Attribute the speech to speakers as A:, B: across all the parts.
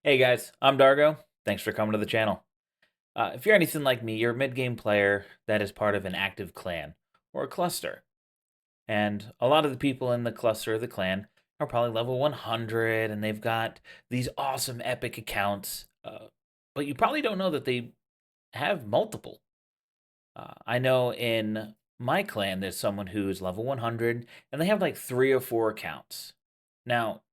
A: Hey guys, I'm Dargo. Thanks for coming to the channel. If you're anything like me, you're a mid-game player that is part of an active clan or a cluster. And a lot of the people in the cluster or the clan are probably level 100 and they've got these awesome epic accounts. But you probably don't know that they have multiple. I know in my clan there's someone who's level 100 and they have like 3 or 4 accounts. Now,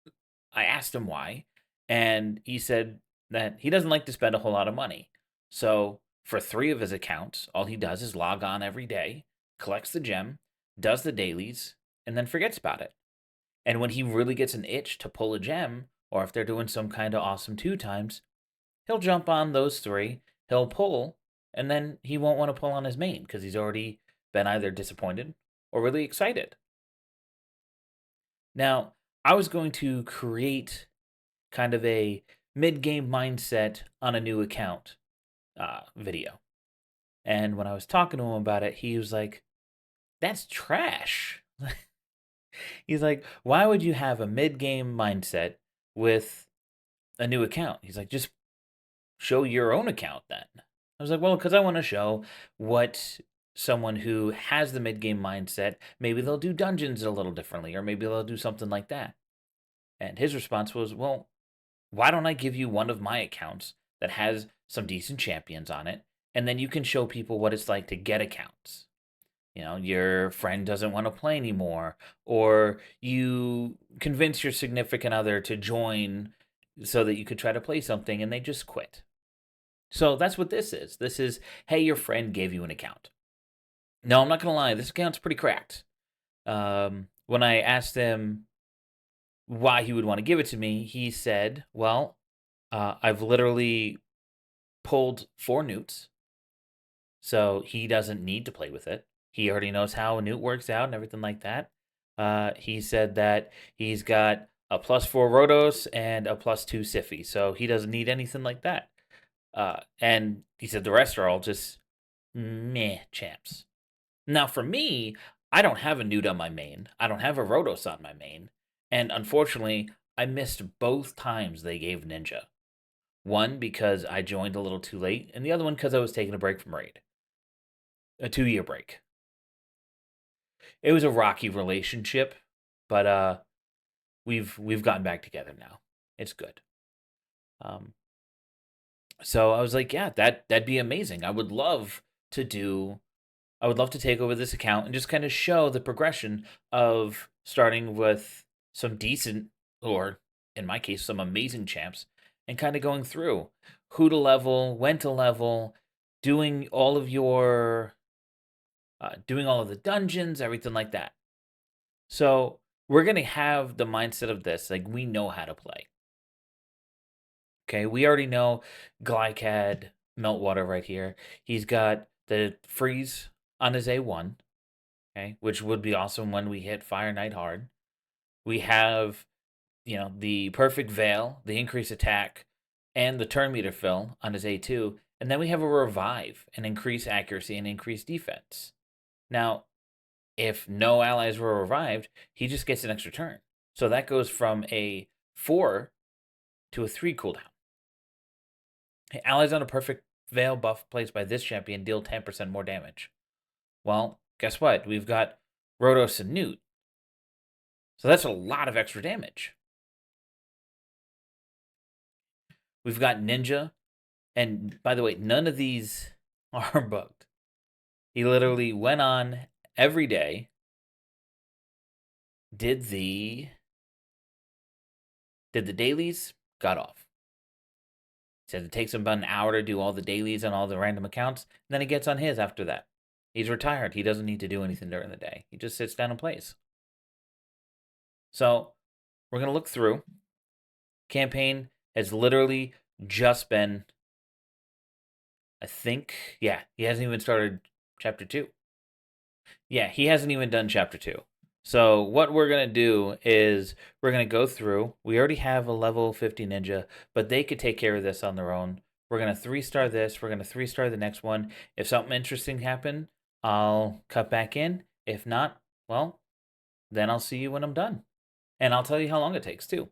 A: I asked him why, and he said that he doesn't like to spend a whole lot of money. So, for 3 of his accounts, all he does is log on every day, collects the gem, does the dailies, and then forgets about it. And when he really gets an itch to pull a gem, or if they're doing some kind of awesome 2 times, he'll jump on those 3, he'll pull, and then he won't want to pull on his main because he's already been either disappointed or really excited. Now, I was going to create kind of a mid-game mindset on a new account video. And when I was talking to him about it, he was like, "That's trash." He's like, "Why would you have a mid-game mindset with a new account?" He's like, "Just show your own account then." I was like, "Well, because I want to show what someone who has the mid-game mindset, maybe they'll do dungeons a little differently, or maybe they'll do something like that." And his response was, "Well, why don't I give you one of my accounts that has some decent champions on it, and then you can show people what it's like to get accounts. You know, your friend doesn't want to play anymore, or you convince your significant other to join so that you could try to play something and they just quit." So that's what this is. This is, hey, your friend gave you an account. No, I'm not going to lie, this account's pretty cracked. When I asked him why he would want to give it to me, he said, well, I've literally pulled 4 newts, so he doesn't need to play with it. He already knows how a newt works out and everything like that. He said that he's got a +4 Rotos and a +2 Siffy, so he doesn't need anything like that. And he said the rest are all just meh champs. Now, for me, I don't have a newt on my main. I don't have a Rotos on my main. And unfortunately, I missed both times they gave Ninja. One because I joined a little too late, and the other one because I was taking a break from Raid. A 2-year break. It was a rocky relationship, but we've gotten back together now. It's good. Um, so I was like, yeah, that'd be amazing. To do. I would love to take over this account and just kind of show the progression of starting with some decent, or in my case, some amazing champs, and kind of going through who to level, when to level, doing all of your doing all of the dungeons, everything like that. So we're gonna have the mindset of this, like we know how to play. Okay, we already know Glycad Meltwater right here. He's got the freeze on his A1, okay, which would be awesome when we hit Fire Knight hard. We have, the perfect veil, the increased attack, and the turn meter fill on his A2, and then we have a revive and increase accuracy and increase defense. Now, if no allies were revived, he just gets an extra turn. So that goes from a 4 to a 3 cooldown. Allies on a perfect veil buff placed by this champion deal 10% more damage. Well, guess what? We've got Rotos and Newt. So that's a lot of extra damage. We've got Ninja. And by the way, none of these are bugged. He literally went on every day, did the dailies, got off. Said it takes him about an hour to do all the dailies on all the random accounts. And then he gets on his after that. He's retired. He doesn't need to do anything during the day. He just sits down and plays. So we're going to look through. Campaign has literally just been, I think, yeah, he hasn't even started chapter 2. Yeah, he hasn't even done chapter 2. So what we're going to do is we're going to go through. We already have a level 50 ninja, but they could take care of this on their own. We're going to 3-star this. We're going to 3-star the next one. If something interesting happened, I'll cut back in. If not, well, then I'll see you when I'm done. And I'll tell you how long it takes too.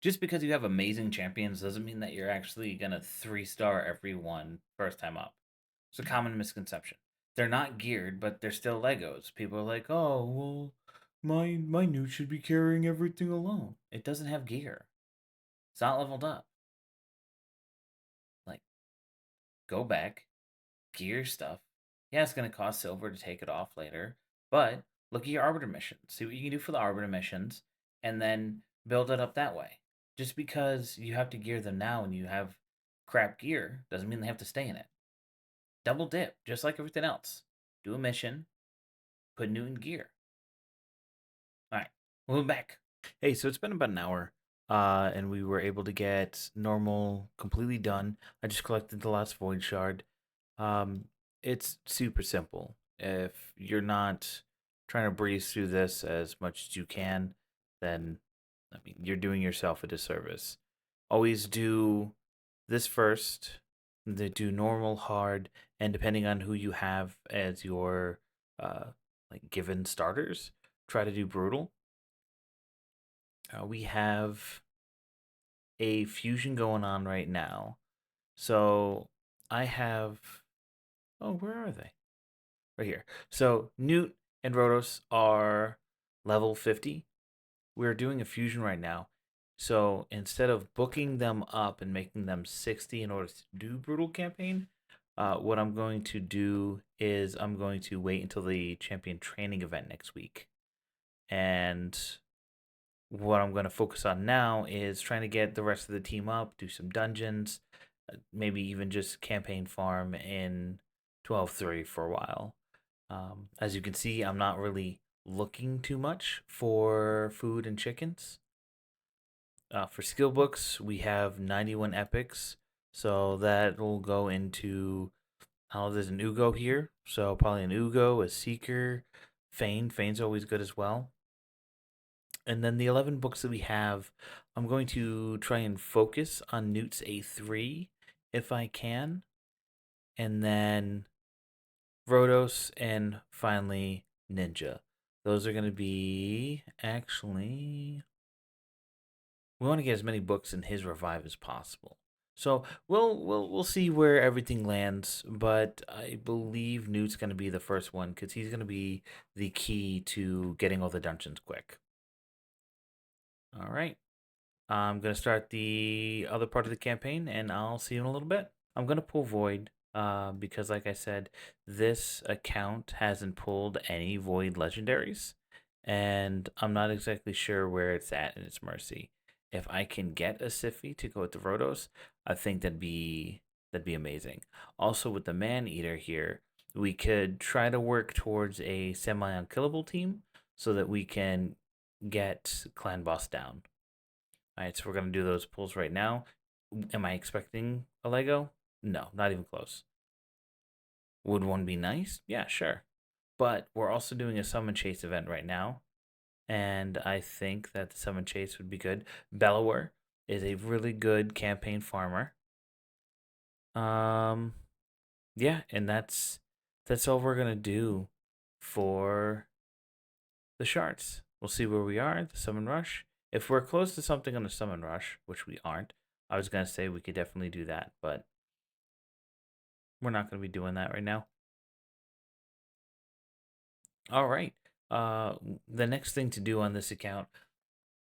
A: Just because you have amazing champions doesn't mean that you're actually gonna 3-star everyone first time up. It's a common misconception. They're not geared, but they're still Legos. People are like, "Oh, well, my newt should be carrying everything alone." It doesn't have gear. It's not leveled up. Like, go back, gear stuff. Yeah, it's gonna cost silver to take it off later, but look at your arbiter missions. See what you can do for the arbiter missions, and then build it up that way. Just because you have to gear them now and you have crap gear doesn't mean they have to stay in it. Double dip, just like everything else. Do a mission, put new in gear. All right, moving back. Hey, so it's been about an hour, and we were able to get normal completely done. I just collected the last void shard. Um, it's super simple. If you're not trying to breeze through this as much as you can, then I mean you're doing yourself a disservice. Always do this first. They do normal, hard, and depending on who you have as your uh like given starters, try to do brutal. We have a fusion going on right now. So I have. Oh, where are they? Right here. So Newt and Rhodos are level 50. We're doing a fusion right now. So instead of booking them up and making them 60 in order to do Brutal Campaign, what I'm going to do is I'm going to wait until the champion training event next week. And what I'm going to focus on now is trying to get the rest of the team up, do some dungeons, maybe even just campaign farm in 12.3 for a while. As you can see, I'm not really looking too much for food and chickens. For skill books, we have 91 epics, so that will go into. Oh, there's an Ugo here, so probably an Ugo, a Seeker, Fane. Fane's always good as well. And then the 11 books that we have, I'm going to try and focus on Newt's A3 if I can. And then Rhodos and finally Ninja. Those are going to be actually. We want to get as many books in his revive as possible. So we'll see where everything lands, but I believe Newt's going to be the first one because he's going to be the key to getting all the dungeons quick. All right. I'm going to start the other part of the campaign, and I'll see you in a little bit. I'm going to pull Void because, like I said, this account hasn't pulled any Void legendaries, and I'm not exactly sure where it's at in its mercy. If I can get a Siffy to go with the Rhodos, I think that'd be amazing. Also, with the Man Eater here, we could try to work towards a semi-unkillable team so that we can get Clan Boss down. All right, so we're gonna do those pulls right now. Am I expecting a Lego? No, not even close. Would one be nice? Yeah, sure. But we're also doing a summon chase event right now, and I think that the summon chase would be good. Bellower is a really good campaign farmer. Um, yeah, and that's all we're gonna do for the shards. We'll see where we are, the summon rush. If we're close to something on the summon rush, which we aren't, I was gonna say we could definitely do that, but we're not gonna be doing that right now. All right. Uh, the next thing to do on this account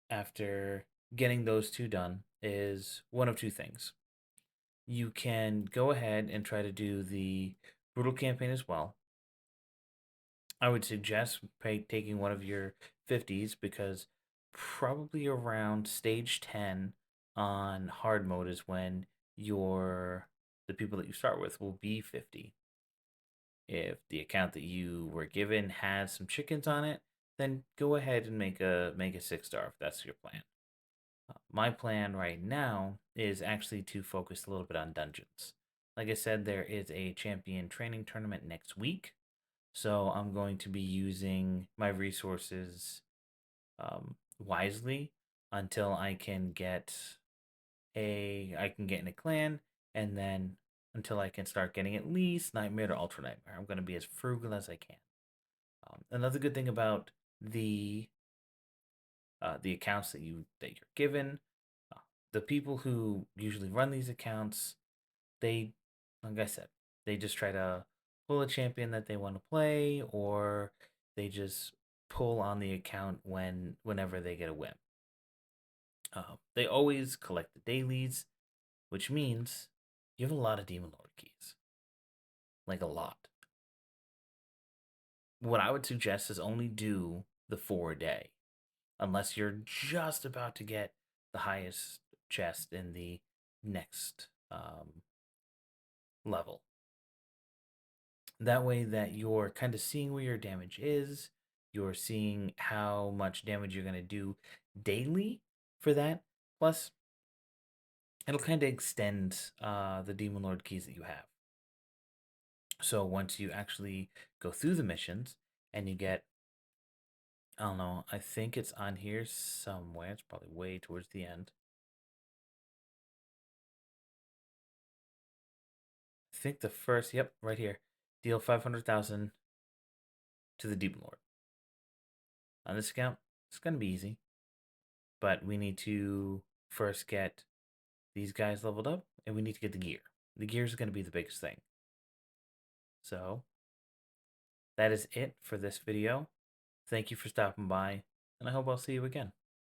A: after getting those two done is one of two things. You can go ahead and try to do the brutal campaign as well. I would suggest taking one of your 50s because probably around stage 10 on hard mode is when the people that you start with will be 50. If the account that you were given has some chickens on it, then go ahead and make a 6-star if that's your plan. My plan right now is actually to focus a little bit on dungeons. Like I said, there is a champion training tournament next week. So I'm going to be using my resources wisely until I can get in a clan, and then until I can start getting at least nightmare to ultra nightmare. I'm going to be as frugal as I can. Another good thing about the accounts that you're given, the people who usually run these accounts, they, like I said, they just try to pull a champion that they want to play, or they just pull on the account whenever they get a win. They always collect the dailies, which means you have a lot of Demon Lord keys, like a lot. What I would suggest is only do the 4 a day, unless you're just about to get the highest chest in the next level. That way that you're kind of seeing where your damage is, you're seeing how much damage you're going to do daily for that. Plus, it'll kind of extend the Demon Lord keys that you have. So once you actually go through the missions and you get, I don't know, I think it's on here somewhere. It's probably way towards the end. I think the first, yep, right here. Deal 500,000 to the Demon Lord. On this account, it's going to be easy. But we need to first get these guys leveled up, and we need to get the gear. The gear is going to be the biggest thing. So, that is it for this video. Thank you for stopping by, and I hope I'll see you again.